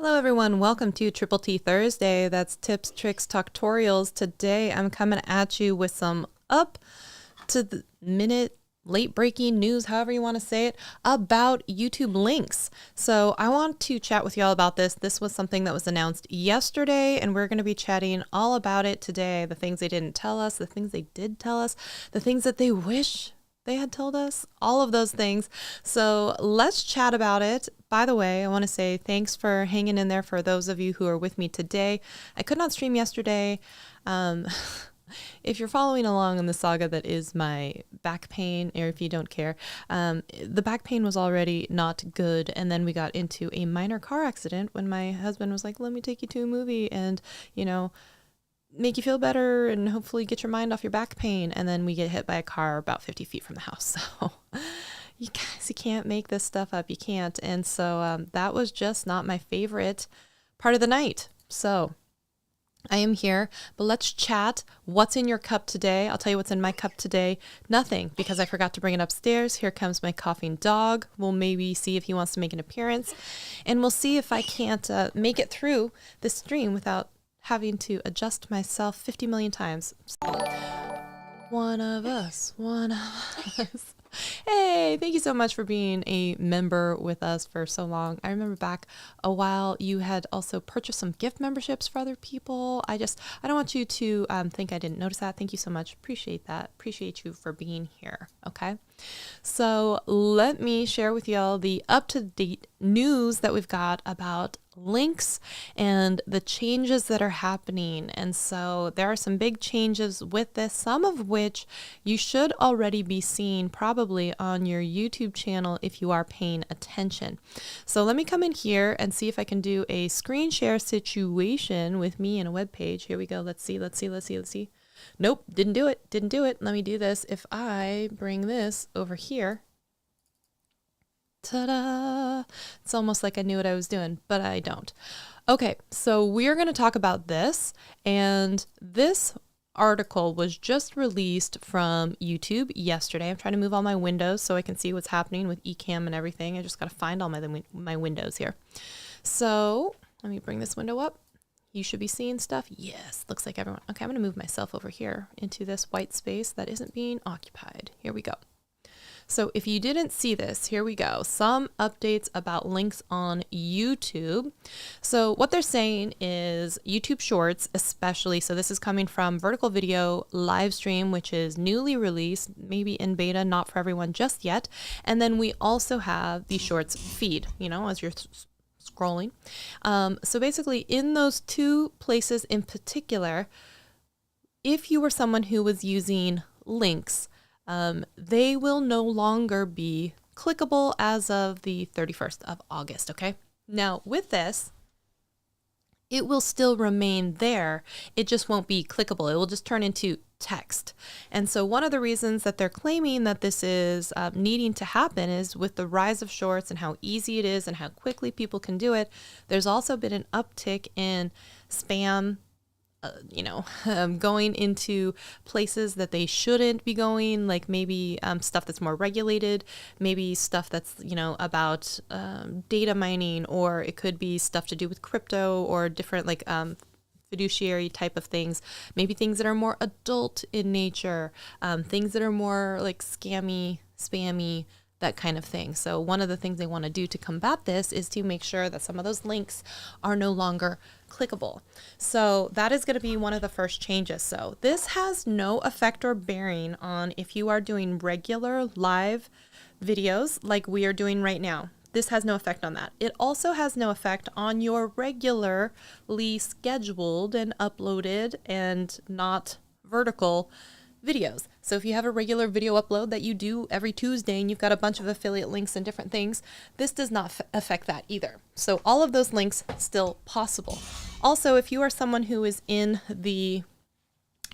Hello everyone, welcome to Triple T Thursday. That's tips, tricks, tutorials. Today I'm coming at you with some up to the minute, late breaking news, however you want to say it, about YouTube links. So I want to chat with y'all about this. This was something that was announced yesterday, and we're going to be chatting all about it today. The things they didn't tell us, the things they did tell us, the things that they wish they had told us, all of those things. So let's chat about it. By the way, I want to say thanks for hanging in there for those of you who are with me today. I could not stream yesterday. If you're following along in the saga that is my back pain, or if you don't care, the back pain was already not good. And then we got into a minor car accident when my husband was like, let me take you to a movie and, make you feel better and hopefully get your mind off your back pain. And then we get hit by a car about 50 feet from the house. So you guys, you can't make this stuff up. You can't. And so that was just not my favorite part of the night. So I am here, but let's chat. What's in your cup today? I'll tell you what's in my cup today. Nothing, because I forgot to bring it upstairs. Here comes my coughing dog. We'll maybe see if he wants to make an appearance, and we'll see if I can't make it through this stream without having to adjust myself 50 million times. One of us. Hey, thank you so much for being a member with us for so long. I remember back a while, you had also purchased some gift memberships for other people. I don't want you to think I didn't notice that. Thank you so much. Appreciate that. Appreciate you for being here. Okay. So let me share with y'all the up-to-date news that we've got about links and the changes that are happening. And so there are some big changes with this, some of which you should already be seeing probably on your YouTube channel if you are paying attention. So let me come in here and see if I can do a screen share situation with me in a web page. Here we go. Let's see. Nope, didn't do it. Let me do this. If I bring this over here, ta-da! It's almost like I knew what I was doing, but I don't. Okay, so we're going to talk about this, and this article was just released from YouTube yesterday. I'm trying to move all my windows so I can see what's happening with Ecamm and everything. I just got to find all my windows here. So let me bring this window up. You should be seeing stuff. Yes, looks like everyone. Okay, I'm going to move myself over here into this white space that isn't being occupied. Here we go. So if you didn't see this, here we go. Some updates about links on YouTube. So what they're saying is YouTube Shorts especially, so this is coming from Vertical Video live stream, which is newly released, maybe in beta, not for everyone just yet. And then we also have the Shorts feed, as you're scrolling. So basically in those two places in particular, if you were someone who was using links, they will no longer be clickable as of the 31st of August, okay? Now, with this, it will still remain there. It just won't be clickable. It will just turn into text. And so one of the reasons that they're claiming that this is needing to happen is with the rise of shorts and how easy it is and how quickly people can do it. There's also been an uptick in spam, going into places that they shouldn't be going, like maybe stuff that's more regulated, maybe stuff that's, about data mining, or it could be stuff to do with crypto or different fiduciary type of things, maybe things that are more adult in nature, things that are more like scammy, spammy, that kind of thing. So one of the things they want to do to combat this is to make sure that some of those links are no longer clickable. So that is going to be one of the first changes. So this has no effect or bearing on if you are doing regular live videos like we are doing right now. This has no effect on that. It also has no effect on your regularly scheduled and uploaded and not vertical videos. So if you have a regular video upload that you do every Tuesday and you've got a bunch of affiliate links and different things, this does not affect that either. So all of those links still possible. Also, if you are someone who is in the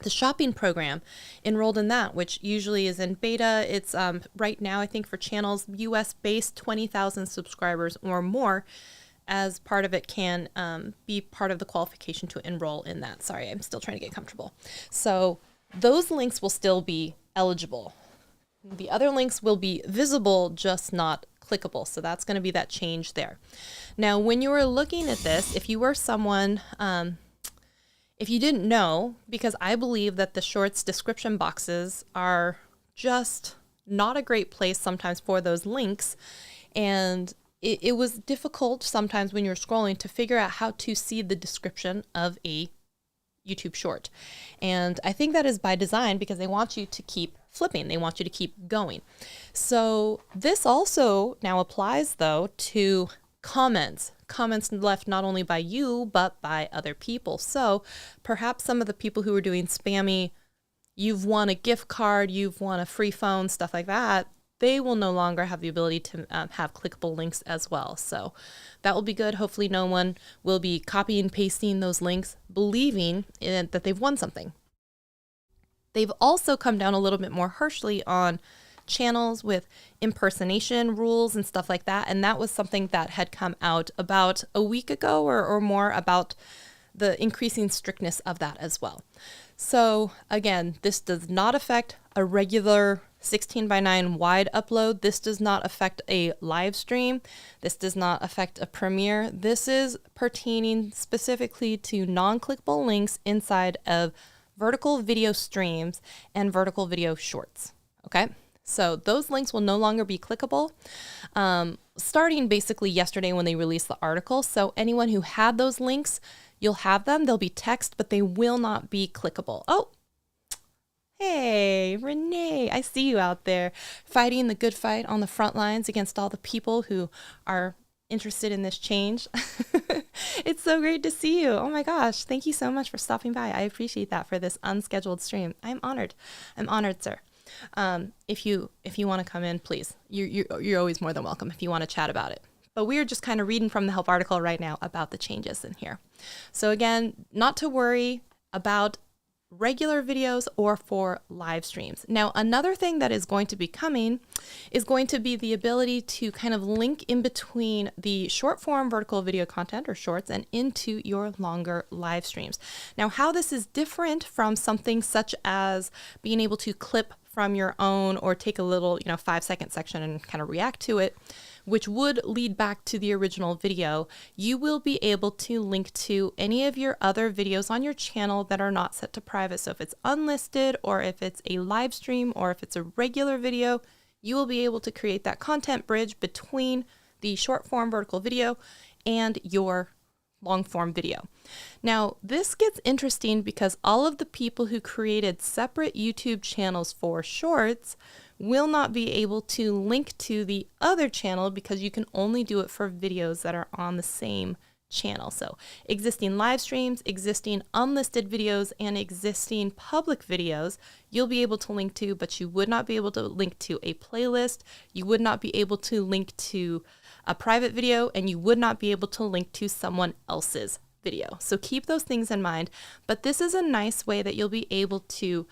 shopping program, enrolled in that, which usually is in beta, it's right now, I think for channels US based 20,000 subscribers or more, as part of it can be part of the qualification to enroll in that. Sorry, I'm still trying to get comfortable. So those links will still be eligible. The other links will be visible, just not clickable. So that's going to be that change there. Now, when you were looking at this, if you were someone, if you didn't know, because I believe that the shorts description boxes are just not a great place sometimes for those links. And it was difficult sometimes when you're scrolling to figure out how to see the description of a YouTube short. And I think that is by design because they want you to keep flipping. They want you to keep going. So this also now applies though to comments left not only by you, but by other people. So perhaps some of the people who are doing spammy, you've won a gift card, you've won a free phone, stuff like that, they will no longer have the ability to have clickable links as well. So that will be good. Hopefully no one will be copying and pasting those links, believing that they've won something. They've also come down a little bit more harshly on channels with impersonation rules and stuff like that. And that was something that had come out about a week ago or more about the increasing strictness of that as well. So again, this does not affect a regular 16:9 wide upload. This does not affect a live stream. This does not affect a premiere. This is pertaining specifically to non-clickable links inside of vertical video streams and vertical video shorts. Okay, so those links will no longer be clickable, starting basically yesterday when they released the article. So anyone who had those links, you'll have them. They'll be text, but they will not be clickable. Oh, hey, Renee, I see you out there fighting the good fight on the front lines against all the people who are interested in this change. It's so great to see you. Oh my gosh. Thank you so much for stopping by. I appreciate that for this unscheduled stream. I'm honored. I'm honored, sir. If you want to come in, please, you're always more than welcome if you want to chat about it. But we are just kind of reading from the help article right now about the changes in here. So again, not to worry about regular videos or for live streams. Now, another thing that is going to be coming is going to be the ability to kind of link in between the short form vertical video content or shorts and into your longer live streams. Now, how this is different from something such as being able to clip from your own or take a little, 5-second section and kind of react to it, which would lead back to the original video, you will be able to link to any of your other videos on your channel that are not set to private. So if it's unlisted or if it's a live stream or if it's a regular video, you will be able to create that content bridge between the short form vertical video and your long form video. Now, this gets interesting because all of the people who created separate YouTube channels for shorts will not be able to link to the other channel because you can only do it for videos that are on the same channel. So existing live streams, existing unlisted videos, and existing public videos, you'll be able to link to, but you would not be able to link to a playlist. You would not be able to link to a private video, and you would not be able to link to someone else's video. So keep those things in mind. But this is a nice way that you'll be able to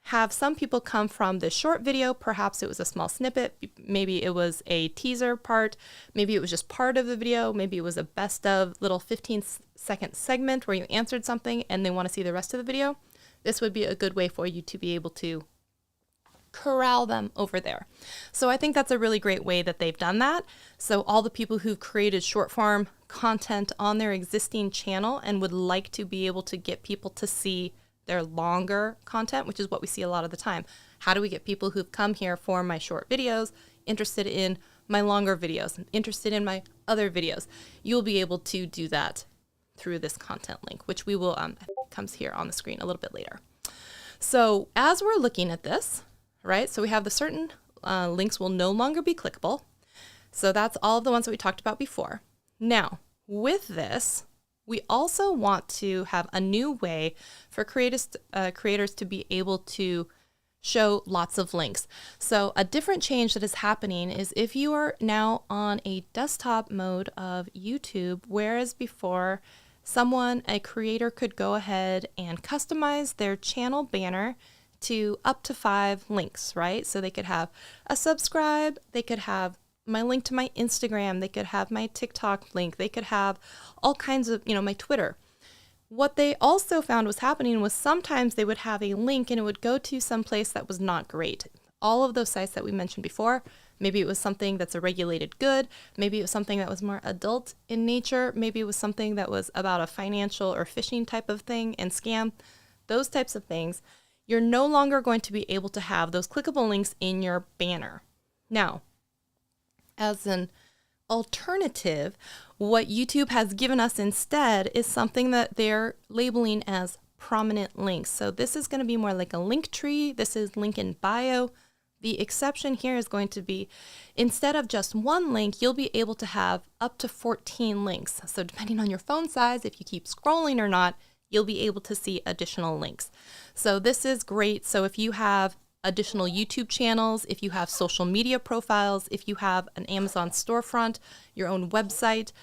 have some people come from the short video. Perhaps it was a small snippet. Maybe it was a teaser part. Maybe it was just part of the video. Maybe it was a best of little 15-second segment where you answered something and they want to see the rest of the video. This would be a good way for you to be able to corral them over there. So I think that's a really great way that they've done that. So all the people who've created short form content on their existing channel and would like to be able to get people to see their longer content, which is what we see a lot of the time. How do we get people who've come here for my short videos interested in my longer videos, interested in my other videos? You'll be able to do that through this content link, which we will, comes here on the screen a little bit later. So as we're looking at this, right, so we have the certain links will no longer be clickable. So that's all of the ones that we talked about before. Now, with this, we also want to have a new way for creators to be able to show lots of links. So a different change that is happening is if you are now on a desktop mode of YouTube, whereas before a creator could go ahead and customize their channel banner to up to 5 links, right? So they could have a subscribe, they could have my link to my Instagram, they could have my TikTok link, they could have all kinds of, my Twitter. What they also found was happening was sometimes they would have a link and it would go to some place that was not great. All of those sites that we mentioned before, Maybe it was something that's a regulated good. Maybe it was something that was more adult in nature. Maybe it was something that was about a financial or phishing type of thing and scam. Those types of things. You're no longer going to be able to have those clickable links in your banner. Now, as an alternative, what YouTube has given us instead is something that they're labeling as prominent links. So this is going to be more like a link tree. This is link in bio. The exception here is going to be, instead of just one link, you'll be able to have up to 14 links. So depending on your phone size, if you keep scrolling or not, you'll be able to see additional links. So this is great. So if you have additional YouTube channels, if you have social media profiles, if you have an Amazon storefront, your own website,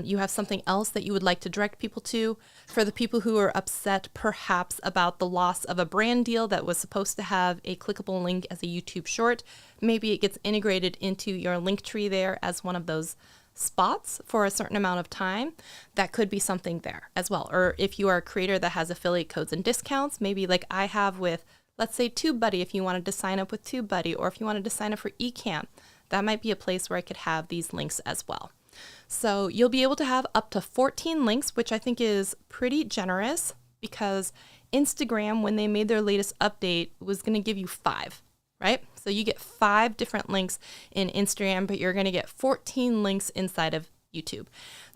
you have something else that you would like to direct people to. For the people who are upset perhaps about the loss of a brand deal that was supposed to have a clickable link as a YouTube short, maybe it gets integrated into your link tree there as one of those spots for a certain amount of time. That could be something there as well. Or if you are a creator that has affiliate codes and discounts, maybe like I have with, let's say, TubeBuddy, if you wanted to sign up with TubeBuddy, or if you wanted to sign up for eCamp, that might be a place where I could have these links as well. So you'll be able to have up to 14 links, which I think is pretty generous, because Instagram, when they made their latest update, was going to give you 5, right? So you get 5 different links in Instagram, but you're going to get 14 links inside of YouTube.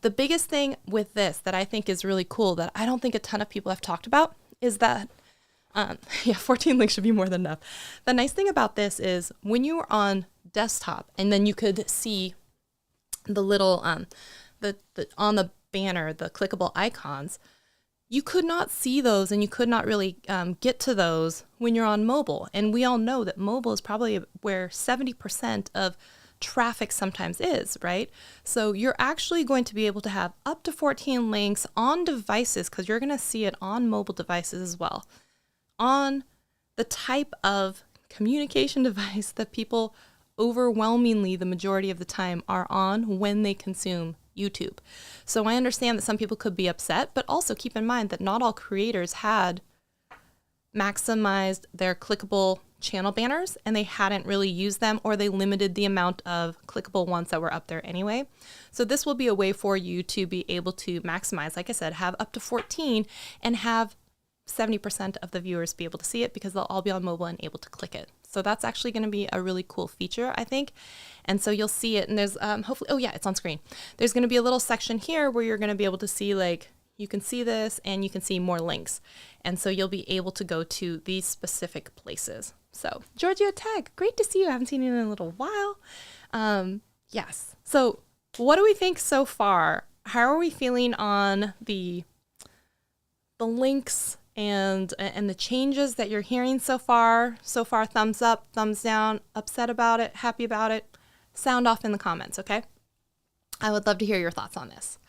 The biggest thing with this that I think is really cool that I don't think a ton of people have talked about is that 14 links should be more than enough. The nice thing about this is when you are on desktop and then you could see the little, on the banner, the clickable icons, you could not see those and you could not really get to those when you're on mobile. And we all know that mobile is probably where 70% of traffic sometimes is, right? So you're actually going to be able to have up to 14 links on devices, because you're going to see it on mobile devices as well, on the type of communication device that people overwhelmingly the majority of the time are on when they consume YouTube. So I understand that some people could be upset, but also keep in mind that not all creators had maximized their clickable channel banners and they hadn't really used them, or they limited the amount of clickable ones that were up there anyway. So this will be a way for you to be able to maximize, like I said, have up to 14 and have 70% of the viewers be able to see it, because they'll all be on mobile and able to click it. So that's actually going to be a really cool feature, I think. And so you'll see it, and there's hopefully, oh yeah, it's on screen. There's going to be a little section here where you're going to be able to see, like, you can see this and you can see more links. And so you'll be able to go to these specific places. So Georgia Tag, great to see you. I haven't seen you in a little while. Yes. So what do we think so far? How are we feeling on the links and the changes that you're hearing so far? So far, thumbs up, thumbs down, upset about it, happy about it? Sound off in the comments, okay? I would love to hear your thoughts on this.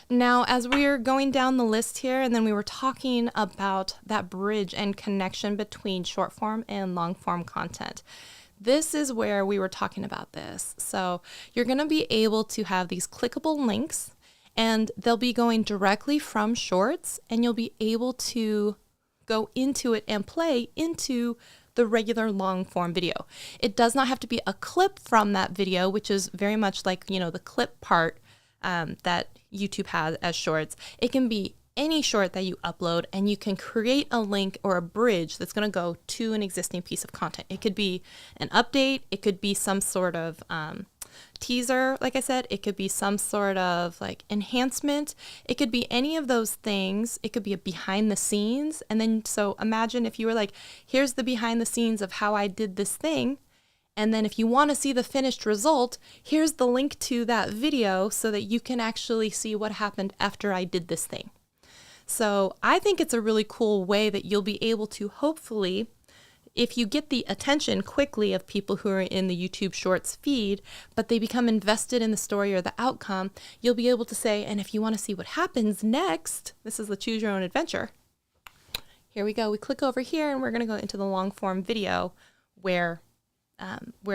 Now, as we're going down the list here, and then we were talking about that bridge and connection between short form and long form content. This is where we were talking about this. So you're going to be able to have these clickable links, and they'll be going directly from shorts, and you'll be able to go into it and play into the regular long form video. It does not have to be a clip from that video, which is very much like, you know, the clip part that YouTube has as shorts. It can be any short that you upload, and you can create a link or a bridge that's going to go to an existing piece of content. It could be an update. It could be some sort of teaser, like I said. It could be some sort of like enhancement. It could be any of those things. It could be a behind the scenes. And then, so imagine if you were like, here's the behind the scenes of how I did this thing. And then if you want to see the finished result, here's the link to that video so that you can actually see what happened after I did this thing. So I think it's a really cool way that you'll be able to, hopefully, if you get the attention quickly of people who are in the YouTube Shorts feed, but they become invested in the story or the outcome, you'll be able to say, and if you want to see what happens next, this is the choose your own adventure. Here we go. We click over here and we're going to go into the long form video where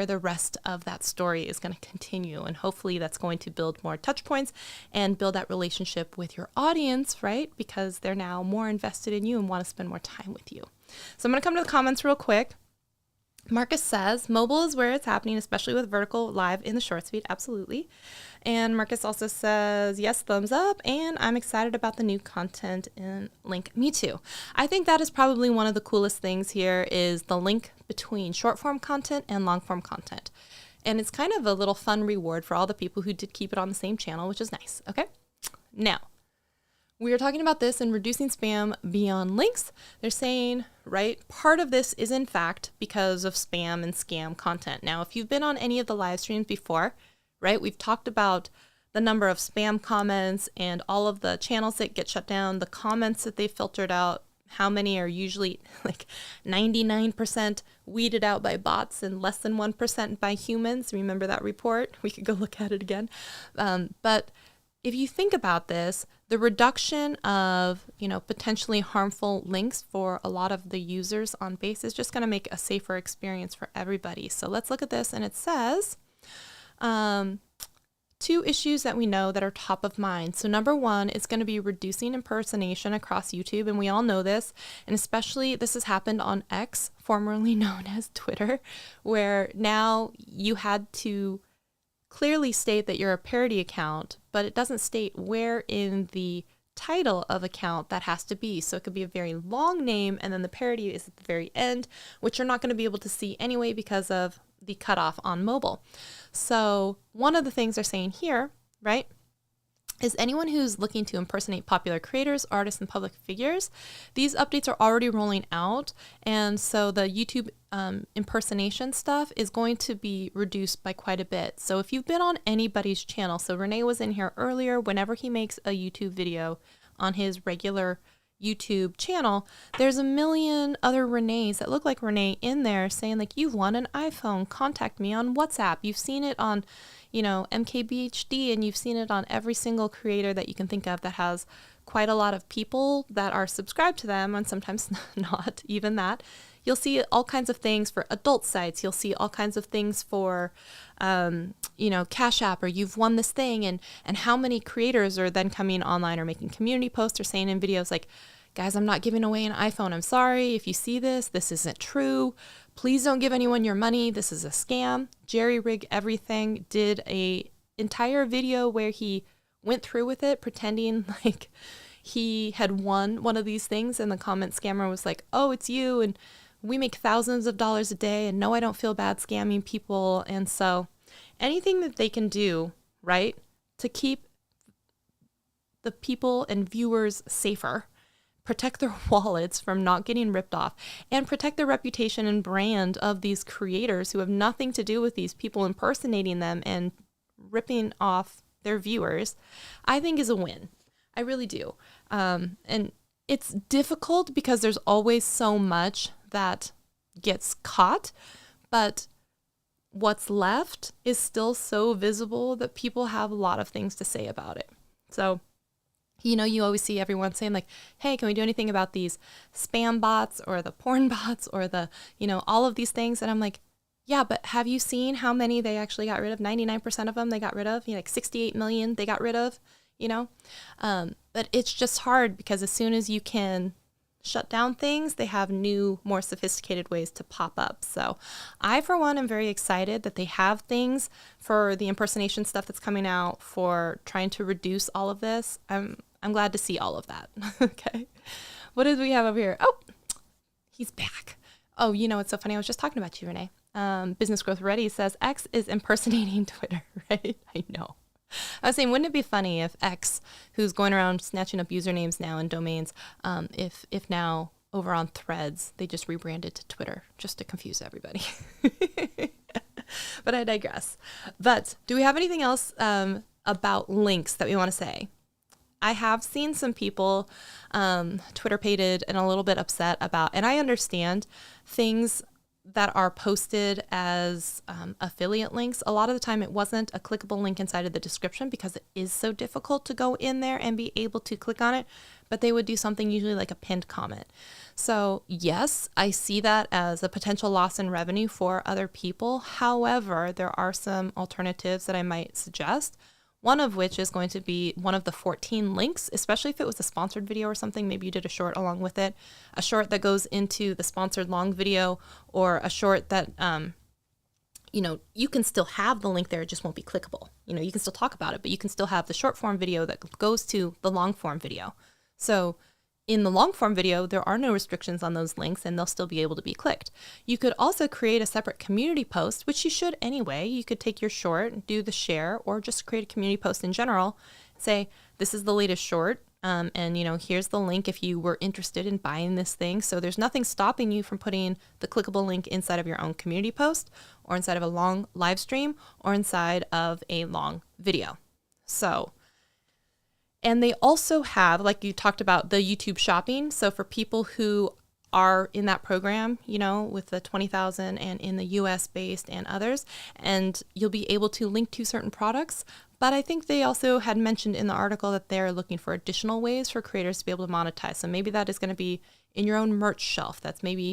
the rest of that story is going to continue. And hopefully that's going to build more touch points and build that relationship with your audience, right? Because they're now more invested in you and want to spend more time with you. So I'm going to come to the comments real quick. Marcus says mobile is where it's happening, especially with vertical live in the shorts feed. Absolutely. And Marcus also says, yes, thumbs up. And I'm excited about the new content in link. Me too. I think that is probably one of the coolest things here is the link between short form content and long form content. And it's kind of a little fun reward for all the people who did keep it on the same channel, which is nice. Okay. Now, we are talking about this and reducing spam beyond links. They're saying, right, part of this is in fact because of spam and scam content. Now, if you've been on any of the live streams before, right, we've talked about the number of spam comments and all of the channels that get shut down, the comments that they filtered out, how many are usually like 99% weeded out by bots and less than 1% by humans. Remember that report? We could go look at it again. But if you think about this, the reduction of, potentially harmful links for a lot of the users on base is just going to make a safer experience for everybody. So let's look at this. And it says, 2 issues that we know that are top of mind. So number 1 is going to be reducing impersonation across YouTube. And we all know this, and especially this has happened on X, formerly known as Twitter, where now you had to clearly state that you're a parody account, but it doesn't state where in the title of account that has to be. So it could be a very long name and then the parody is at the very end, which you're not going to be able to see anyway because of the cutoff on mobile. So one of the things they're saying here, right, is anyone who's looking to impersonate popular creators, artists, and public figures, these updates are already rolling out. And so the YouTube impersonation stuff is going to be reduced by quite a bit. So if you've been on anybody's channel, so Renee was in here earlier, whenever he makes a YouTube video on his regular YouTube channel, there's a million other Renees that look like Renee in there saying like, you've won an iPhone, contact me on WhatsApp. You've seen it on, MKBHD, and you've seen it on every single creator that you can think of that has quite a lot of people that are subscribed to them, and sometimes not even that. You'll see all kinds of things for adult sites. You'll see all kinds of things for, Cash App, or you've won this thing, and how many creators are then coming online or making community posts or saying in videos like, guys, I'm not giving away an iPhone. I'm sorry. If you see this, this isn't true. Please don't give anyone your money. This is a scam. Jerry Rig Everything did a entire video where he went through with it, pretending like he had won one of these things. And the comment scammer was like, oh, it's you. And we make thousands of dollars a day. And no, I don't feel bad scamming people. And so anything that they can do, right, to keep the people and viewers safer, protect their wallets from not getting ripped off, and protect the reputation and brand of these creators who have nothing to do with these people impersonating them and ripping off their viewers, I think is a win. I really do. And it's difficult because there's always so much that gets caught, but what's left is still so visible that people have a lot of things to say about it. So, you always see everyone saying like, hey, can we do anything about these spam bots or the porn bots or the, all of these things? And I'm like, yeah, but have you seen how many they actually got rid of? 99% of them they got rid of, like 68 million they got rid of, but it's just hard because as soon as you can shut down things, they have new, more sophisticated ways to pop up. So I, for one, am very excited that they have things for the impersonation stuff that's coming out for trying to reduce all of this. I'm glad to see all of that. Okay. What did we have over here? Oh, he's back. Oh, it's so funny. I was just talking about you, Renee. Business Growth Ready says X is impersonating Twitter, right? I know. I was saying, wouldn't it be funny if X, who's going around snatching up usernames now and domains, if now over on Threads, they just rebranded to Twitter just to confuse everybody. But I digress. But do we have anything else about links that we want to say? I have seen some people Twitter-pated and a little bit upset about, and I understand things that are posted as affiliate links. A lot of the time it wasn't a clickable link inside of the description because it is so difficult to go in there and be able to click on it, but they would do something usually like a pinned comment. So yes, I see that as a potential loss in revenue for other people. However, there are some alternatives that I might suggest. one of which is going to be one of the 14 links, especially if it was a sponsored video or something. Maybe you did a short along with it, a short that goes into the sponsored long video, or a short that, you can still have the link there, it just won't be clickable. You can still talk about it, but you can still have the short form video that goes to the long form video. So in the long form video, there are no restrictions on those links and they'll still be able to be clicked. You could also create a separate community post, which you should anyway. You could take your short, do the share, or just create a community post in general. Say, this is the latest short, and here's the link if you were interested in buying this thing. So there's nothing stopping you from putting the clickable link inside of your own community post, or inside of a long live stream, or inside of a long video. And they also have, like you talked about, the YouTube shopping. So for people who are in that program, with the 20,000 and in the US based and others, and you'll be able to link to certain products. But I think they also had mentioned in the article that they're looking for additional ways for creators to be able to monetize. So maybe that is going to be in your own merch shelf. That's going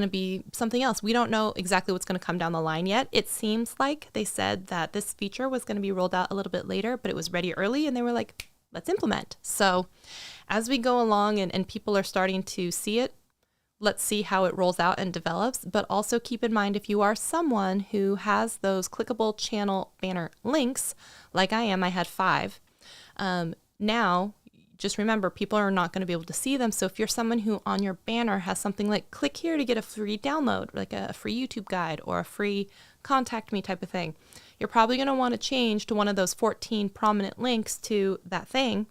to be something else. We don't know exactly what's going to come down the line yet. It seems like they said that this feature was going to be rolled out a little bit later, but it was ready early and they were like, let's implement. So as we go along and people are starting to see it, let's see how it rolls out and develops. But also keep in mind, if you are someone who has those clickable channel banner links, like I am, I had 5. Now, just remember, people are not going to be able to see them. So if you're someone who on your banner has something like click here to get a free download, like a free YouTube guide or a free contact me type of thing, you're probably going to want to change to one of those 14 prominent links to that thing,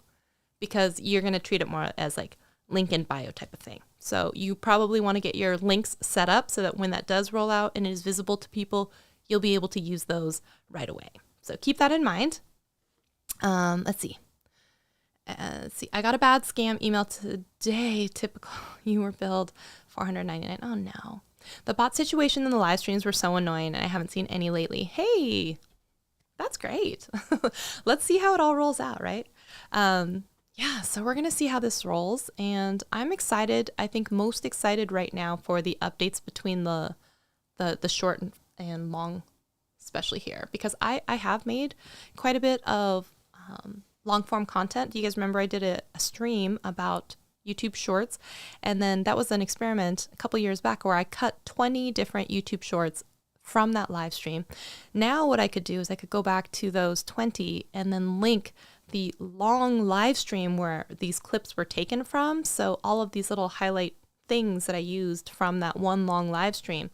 because you're going to treat it more as like link in bio type of thing. So you probably want to get your links set up so that when that does roll out and it is visible to people, you'll be able to use those right away. So keep that in mind. Let's see. I got a bad scam email today. Typical. You were billed $499. Oh no. The bot situation in the live streams were so annoying, and I haven't seen any lately. Hey, that's great. Let's see how it all rolls out, right? So we're going to see how this rolls, and I'm excited. I think most excited right now for the updates between the short and long, especially here, because I have made quite a bit of long form content. Do you guys remember I did a stream about YouTube shorts, and then that was an experiment a couple years back where I cut 20 different YouTube shorts from that live stream. Now what I could do is I could go back to those 20 and then link the long live stream where these clips were taken from. So all of these little highlight things that I used from that one long live stream.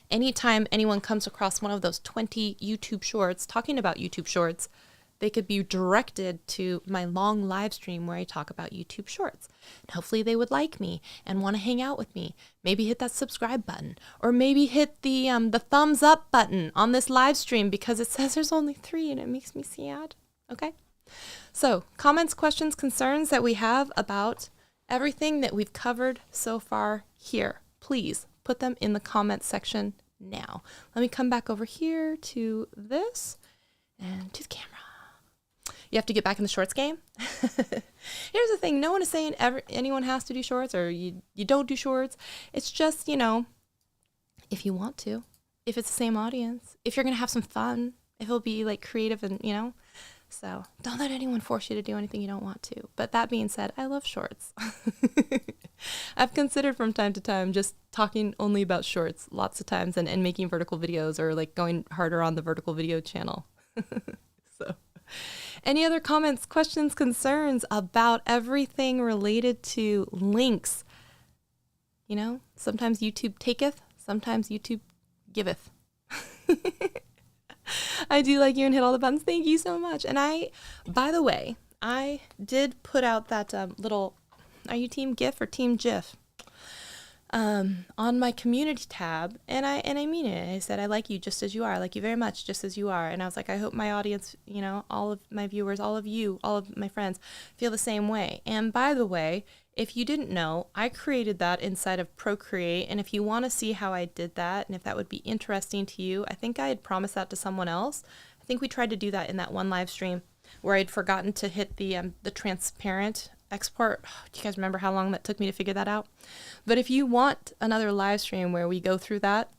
Anytime anyone comes across one of those 20 YouTube shorts talking about YouTube shorts, they could be directed to my long live stream where I talk about YouTube shorts. And hopefully they would like me and want to hang out with me. Maybe hit that subscribe button, or maybe hit the thumbs up button on this live stream because it says there's only 3 and it makes me sad. Okay? So comments, questions, concerns that we have about everything that we've covered so far here, please put them in the comment section now. Let me come back over here to this and to the camera. You have to get back in the shorts game. Here's the thing. No one is saying anyone has to do shorts or you don't do shorts. It's just, if you want to, if it's the same audience, if you're going to have some fun, if it'll be like creative and, so don't let anyone force you to do anything you don't want to. But that being said, I love shorts. I've considered from time to time just talking only about shorts lots of times and making vertical videos or like going harder on the vertical video channel. So any other comments, questions, concerns about everything related to links? Sometimes YouTube taketh, sometimes YouTube giveth. I do like you and hit all the buttons. Thank you so much. And by the way, I did put out that little, are you Team GIF or Team GIF? On my community tab, and I mean it. I said, I like you just as you are. I like you very much just as you are. And I was like, I hope my audience, all of my viewers, all of you, all of my friends feel the same way. And by the way, if you didn't know, I created that inside of Procreate. And if you want to see how I did that, and if that would be interesting to you, I think I had promised that to someone else. I think we tried to do that in that one live stream where I'd forgotten to hit the transparent export. Do you guys remember how long that took me to figure that out? But if you want another live stream where we go through that,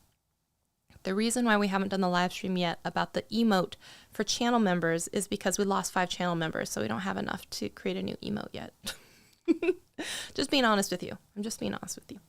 The reason why we haven't done the live stream yet about the emote for channel members is because we lost 5 channel members, so we don't have enough to create a new emote yet. Just being honest with you. I'm just being honest with you.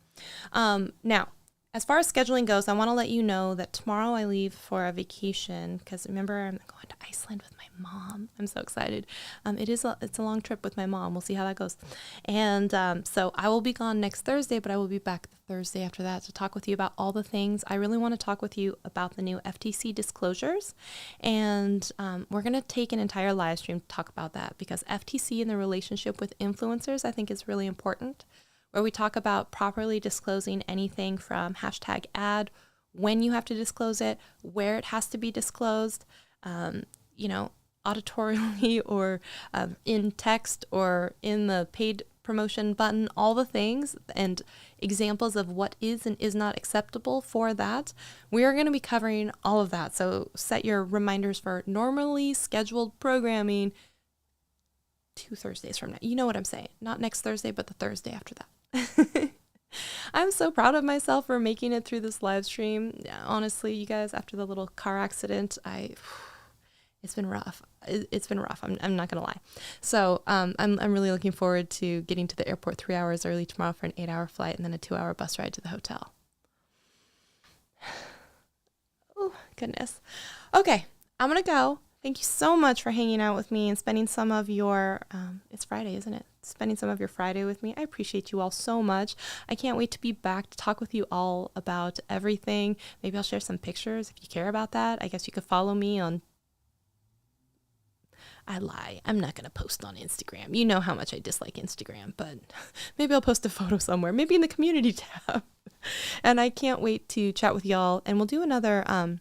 Now, as far as scheduling goes, I want to let you know that tomorrow I leave for a vacation because remember, I'm going to Iceland with my mom. I'm so excited. It's a long trip with my mom. We'll see how that goes. And so I will be gone next Thursday, but I will be back the Thursday after that to talk with you about all the things. I really want to talk with you about the new FTC disclosures. And we're going to take an entire live stream to talk about that because FTC and the relationship with influencers, I think is really important, where we talk about properly disclosing anything from hashtag ad, when you have to disclose it, where it has to be disclosed, auditorially or in text or in the paid promotion button, all the things and examples of what is and is not acceptable for that. We are going to be covering all of that. So set your reminders for normally scheduled programming 2 Thursdays from now. You know what I'm saying? Not next Thursday, but the Thursday after that. I'm so proud of myself for making it through this live stream. Honestly, you guys, after the little car accident, it's been rough. It's been rough. I'm not gonna lie. So I'm really looking forward to getting to the airport 3 hours early tomorrow for an 8-hour flight and then a 2-hour bus ride to the hotel. Oh goodness. Okay, I'm gonna go. Thank you so much for hanging out with me and spending some of your, it's Friday, isn't it? Spending some of your Friday with me. I appreciate you all so much. I can't wait to be back to talk with you all about everything. Maybe I'll share some pictures if you care about that. I guess you could follow me on, I lie. I'm not going to post on Instagram. You know how much I dislike Instagram, but maybe I'll post a photo somewhere, maybe in the community tab. And I can't wait to chat with y'all. And we'll do another,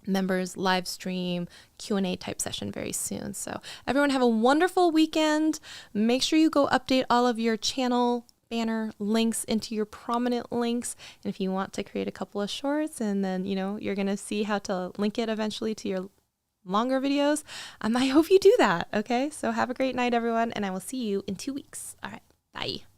members live stream Q&A type session very soon. So everyone have a wonderful weekend. Make sure you go update all of your channel banner links into your prominent links. And if you want to create a couple of shorts and then, you're going to see how to link it eventually to your longer videos, I hope you do that. Okay. So have a great night, everyone. And I will see you in 2 weeks. All right. Bye.